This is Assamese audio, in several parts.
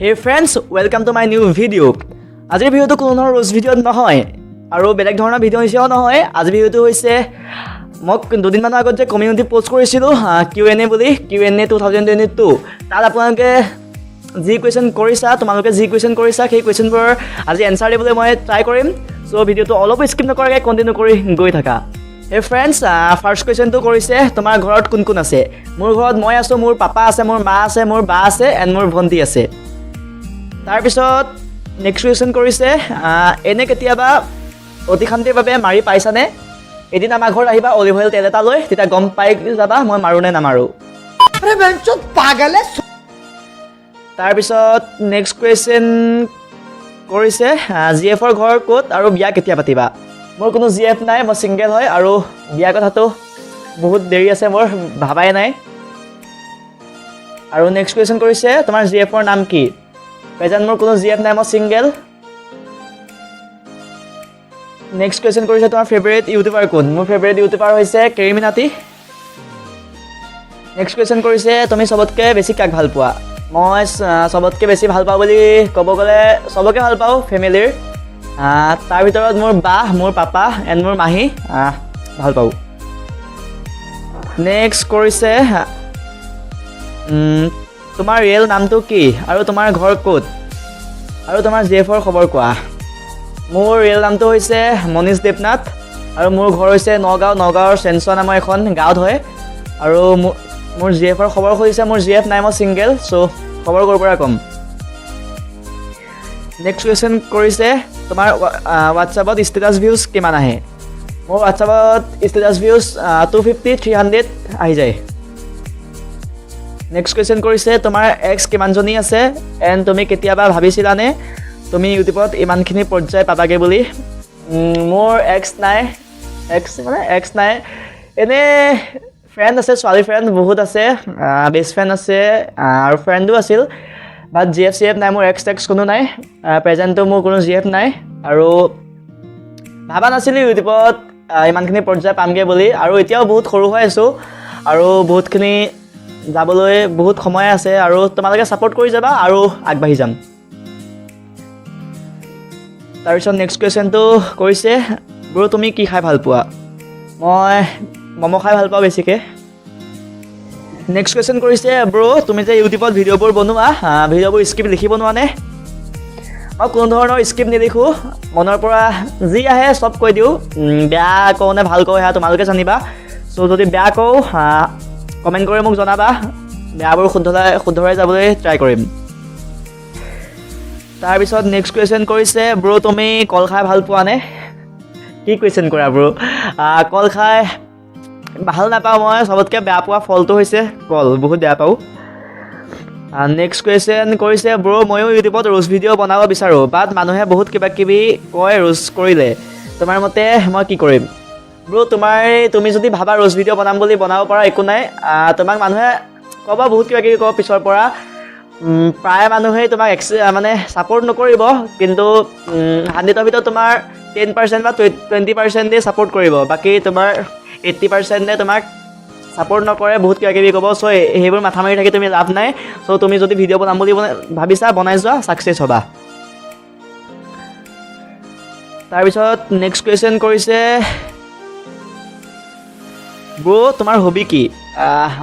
Hey friends, welcome to my new video. আজিৰ ভিডিওটো কোনো ধৰণৰ ৰোজ ভিডিঅ' নহয় আৰু বেলেগ ধৰণৰ ভিডিঅ' নিচিনাও নহয়। আজিৰ ভিডিঅ'টো হৈছে মই দুদিনমানৰ আগত যে কমিউনিটি পোষ্ট কৰিছিলোঁ Q&A বুলি Q&A 2022 তাত আপোনালোকে যি কুৱেশ্যন কৰিছা তোমালোকে যি কুৱেশ্যন কৰিছা সেই কুৱেশ্যনবোৰৰ আজি এনচাৰ দিবলৈ মই ট্ৰাই কৰিম। চ' ভিডিঅ'টো অলপ স্কিপ নকৰাকৈ কণ্টিনিউ কৰি গৈ থাকা। হে ফ্ৰেণ্ডছ, ফাৰ্ষ্ট কুৱেশ্যনটো কৰিছে তোমাৰ ঘৰত কোন কোন আছে? মোৰ ঘৰত মই আছোঁ, মোৰ পাপা আছে, মোৰ মা আছে, মোৰ বা আছে এণ্ড মোৰ ভণ্টি আছে। তাৰপিছত নেক্সট কুৱেশ্যন কৰিছে এনে কেতিয়াবা অতি শান্তিৰ বাবে মাৰি পাইছানে? এদিন আমাৰ ঘৰত আহিবা অলিভ অইল তেল এটা লৈ, তেতিয়া গম পাই যাবা মই মাৰোঁ নে নামাৰোঁ। তাৰপিছত নেক্সট কুৱেশ্যন কৰিছে GF-ৰ ঘৰ ক'ত আৰু বিয়া কেতিয়া পাতিবা? মোৰ কোনো GF নাই, মই ছিংগেল হয় আৰু বিয়া কথাটো বহুত দেৰি আছে, মোৰ ভাবাই নাই। আৰু নেক্সট কুৱেশ্যন কৰিছে তোমাৰ GF-ৰ নাম কি? প্ৰেজেণ্ট মোৰ কোনো GF নাই, মই ছিংগেল। নেক্সট কুৱেশ্যন কৰিছে তোমাৰ ফেভৰেট ইউটিউবাৰ কোন? মোৰ ফেভৰেট ইউটিউবাৰ হৈছে কেৰিমিনাটি। নেক্সট কুৱেশ্যন কৰিছে তুমি চবতকৈ বেছি কাক ভাল পোৱা? মই চবতকৈ বেছি ভাল পাওঁ বুলি ক'ব গ'লে চবকে ভাল পাওঁ ফেমিলিৰ। তাৰ ভিতৰত মোৰ বা, মোৰ পাপা এণ্ড মোৰ মাহী ভাল পাওঁ। নেক্সট কৰিছে তোমাৰ ৰিয়েল নামটো কি আৰু তোমাৰ ঘৰ ক'ত আৰু তোমাৰ GF-ৰ খবৰ কোৱা? মোৰ ৰিয়েল নামটো হৈছে মনীষ দেৱনাথ আৰু মোৰ ঘৰ হৈছে নগাঁৱৰ চেনচোৱা নামৰ এখন গাঁৱত হয়। আৰু মোৰ GF-ৰ খবৰ সুধিছে, মোৰ GF নাই, মই ছিংগেল। চ' খবৰ ক'ৰ পৰা ক'ম। নেক্সট কুৱেশ্যন কৰিছে তোমাৰ হোৱাটছআপত ষ্টেটাছ ভিউজ কিমান আহে? মোৰ হোৱাটছআপত ষ্টেটাছ ভিউজ 250 300 আহি যায়। নেক্সট কুৱেশ্যন কৰিছে তোমাৰ এক্স কিমানজনী আছে এণ্ড তুমি কেতিয়াবা ভাবিছিলানে তুমি ইউটিউবত ইমানখিনি পৰ্যায় পাবাগৈ বুলি? মোৰ এক্স নাই, এনেই ফ্ৰেণ্ড আছে, ছোৱালী ফ্ৰেণ্ড বহুত আছে, বেষ্ট ফ্ৰেণ্ড আছে আৰু ফ্ৰেণ্ডো আছিল, বাট GF নাই, মোৰ এক্স কোনো নাই। প্ৰেজেণ্টটো মোৰ কোনো GF নাই আৰু ভাবা নাছিলোঁ ইউটিউবত ইমানখিনি পৰ্যায় পামগৈ বুলি। আৰু এতিয়াও বহুত সৰু হৈ আছোঁ আৰু বহুতখিনি যাবলৈ বহুত সময় আছে আৰু তোমালোকে ছাপোৰ্ট কৰি যাবা আৰু আগবাঢ়ি যাম। তাৰপিছত নেক্সট কুৱেশ্যনটো কৰিছে ব্ৰ' তুমি কি খাই ভাল পোৱা? মই ম'ম' খাই ভাল পাওঁ বেছিকৈ। নেক্সট কুৱেশ্যন কৰিছে ব্ৰ' তুমি যে ইউটিউবত ভিডিঅ'বোৰ বনোৱা ভিডিঅ'বোৰ স্ক্ৰিপ্ট লিখিব নোৱাৰানে? মই কোনো ধৰণৰ স্ক্ৰিপ্ট নিলিখোঁ, মনৰ পৰা যি আহে চব কৈ দিওঁ। বেয়া কওঁ নে ভাল কওঁ সেয়া তোমালোকে জানিবা। চ' যদি বেয়া কওঁ কমেণ্ট কৰি মোক জনাবা, বেয়াবোৰ শুধৰাই যাবলৈ ট্ৰাই কৰিম। তাৰপিছত নেক্সট কুৱেশ্যন কৰিছে ব্ৰ' তুমি কল খাই ভাল পোৱানে? কি কুৱেশ্যন কৰা ব্ৰ'? কল খাই ভাল নাপাওঁ মই, চবতকৈ বেয়া পোৱা ফলটো হৈছে কল, বহুত বেয়া পাওঁ। নেক্সট কুৱেশ্যন কৰিছে ব্ৰ' ময়ো ইউটিউবত ৰোজ ভিডিঅ' বনাব বিচাৰোঁ, বাট মানুহে বহুত কিবাকিবি কয় ৰোজ কৰিলে, তোমাৰ মতে মই কি কৰিম? ব্ৰ' তুমি যদি ভাবা ৰোজ ভিডিঅ' বনাম বুলি বনাব পাৰা, একো নাই। তোমাক মানুহে ক'ব বহুত কিবাকিবি ক'ব পিছৰ পৰা, প্ৰায় মানুহেই তোমাক ছাপোৰ্ট নকৰিব, কিন্তু 100ৰ ভিতৰত তোমাৰ 10% বা 20%ই ছাপোৰ্ট কৰিব, বাকী তোমাৰ 80%ে তোমাক ছাপোৰ্ট নকৰে, বহুত কিবাকিবি ক'ব। চ' সেইবোৰ মাথা মাৰি থাকি তুমি লাভ নাই। চ' তুমি যদি ভিডিঅ' বনাম বুলি ভাবিছা বনাই যোৱা, ছাকচেছ হ'বা। তাৰপিছত নেক্সট কুৱেশ্যন কৰিছে ব্ৰ' তোমাৰ হবি কি?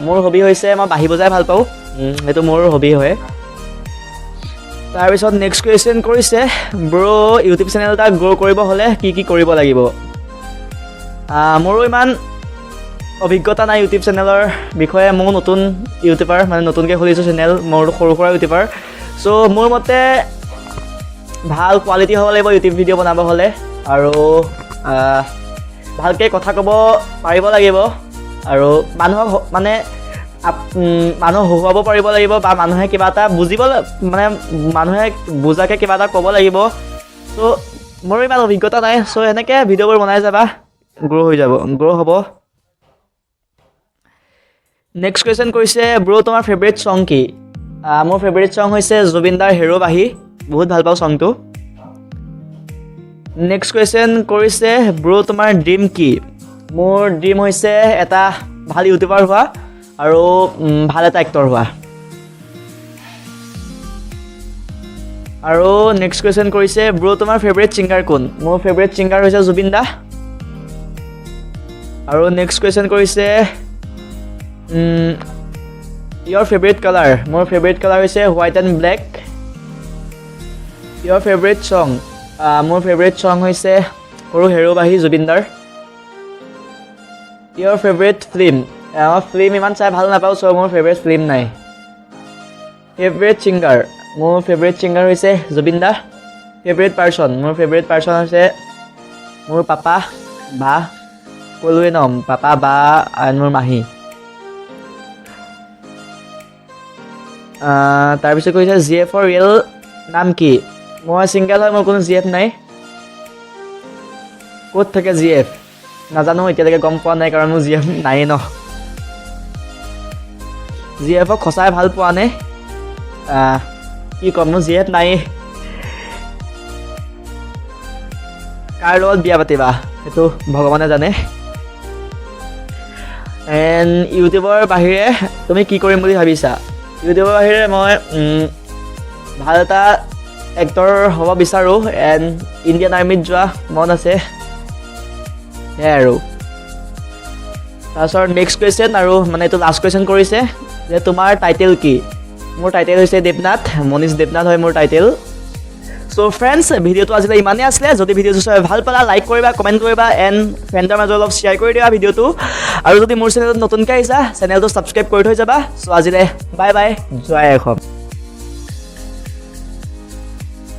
মোৰ হবি হৈছে মই বাঁহী বজাই ভাল পাওঁ, সেইটো মোৰ হবি হয়। তাৰপিছত নেক্সট কুৱেশ্যন কৰিছে ব্ৰ' ইউটিউব চেনেল এটা গ্ৰ' কৰিব হ'লে কি কি কৰিব লাগিব? মোৰো ইমান অভিজ্ঞতা নাই ইউটিউব চেনেলৰ বিষয়ে, ময়ো নতুন ইউটিউবাৰ, নতুনকৈ খুলিছোঁ চেনেল, মোৰ সৰু সুৰা ইউটিউবাৰ। চ' মোৰ মতে ভাল কোৱালিটি হ'ব লাগিব ইউটিউব ভিডিঅ' বনাব হ'লে, আৰু ভালকৈ কথা ক'ব পাৰিব লাগিব, আৰু মানুহক মানুহ হহুৱাব পাৰিব লাগিব, বা মানুহে কিবা এটা মানুহে বুজাকৈ কিবা এটা ক'ব লাগিব। চ' মোৰ ইমান অভিজ্ঞতা নাই। চ' এনেকৈ ভিডিঅ'বোৰ বনাই যাবা, গ্ৰ' হ'ব। নেক্সট কুৱেশ্যন কৰিছে ব্ৰ' তোমাৰ ফেভৰেট ছং কি? মোৰ ফেভৰেট ছং হৈছে জুবিনদাৰ হেৰ' বাঁহী, বহুত ভাল পাওঁ ছংটো। নেক্সট কুৱেশ্যন কৰিছে ব্ৰ' তোমাৰ ড্ৰিম কি? মোৰ ড্ৰিম হৈছে এটা ভাল ইউটিউবাৰ হোৱা আৰু ভাল এটা এক্টৰ হোৱা। আৰু নেক্সট কুৱেশ্যন কৰিছে ব্ৰ' তোমাৰ ফেভৰেট ছিংগাৰ কোন মোৰ ফেভৰেট ছিংগাৰ হৈছে জুবিন দা আৰু নেক্সট কুৱেশ্যন কৰিছে your favorite color মোৰ ফেভৰেট কালাৰ হৈছে white and black your favorite song মোৰ ফেভৰেট সং হৈছে সৰু হেৰুবাহী জুবিনদাৰ your favorite film ফিল্ম ইমান চাই ভাল নাপাওঁ চ' মোৰ ফেভৰেট ফিল্ম নাই ফেভৰেট ছিংগাৰ মোৰ ফেভৰেট ছিংগাৰ হৈছে জুবিন দা ফেভৰেট পাৰ্চন মোৰ ফেভৰেট পাৰ্চন হৈছে মোৰ পাপা বা ক'লোৱে নম পাপা বা আৰু মোৰ মাহী তাৰপিছত কৈছে জি এফৰ ৰিয়েল নাম কি মই ছিংগল হয় মোৰ কোনো জি এফ নাই ক'ত থাকে জি এফ নাজানো এতিয়ালৈকে গম পোৱা নাই কাৰণ মোৰ জি এফ নায়েই ন জি এফক সঁচাই ভাল পোৱা নে কি ক'ম মোৰ জি এফ নায়েই কাৰ লগত বিয়া পাতিবা সেইটো ভগৱানে জানে এণ্ড ইউটিউবৰ বাহিৰে তুমি কি কৰিম বুলি ভাবিছা ইউটিউবৰ বাহিৰে মই ভাল এটা এক্টৰ হ'ব বিচাৰোঁ এণ্ড ইণ্ডিয়ান আৰ্মিত যোৱা মন আছে সেয়াই আৰু তাৰপিছত নেক্সট কুৱেশ্যন আৰু মানে এইটো লাষ্ট কুৱেশ্যন কৰিছে যে তোমাৰ টাইটেল কি মোৰ টাইটেল হৈছে দেৱনাথ মনীষ দেৱনাথ হয় মোৰ টাইটেল চ' ফ্ৰেণ্ডছ ভিডিঅ'টো আজিলৈ ইমানেই আছিলে যদি ভিডিঅ'টো চাই ভাল পালা লাইক কৰিবা কমেণ্ট কৰিবা এণ্ড ফ্ৰেণ্ডৰ মাজত অলপ শ্বেয়াৰ কৰি দিবা ভিডিঅ'টো আৰু যদি মোৰ চেনেলত নতুনকৈ আহিছা চেনেলটো ছাবস্ক্ৰাইব কৰি থৈ যাবা চ' আজিলৈ বাই বাই জয় অসম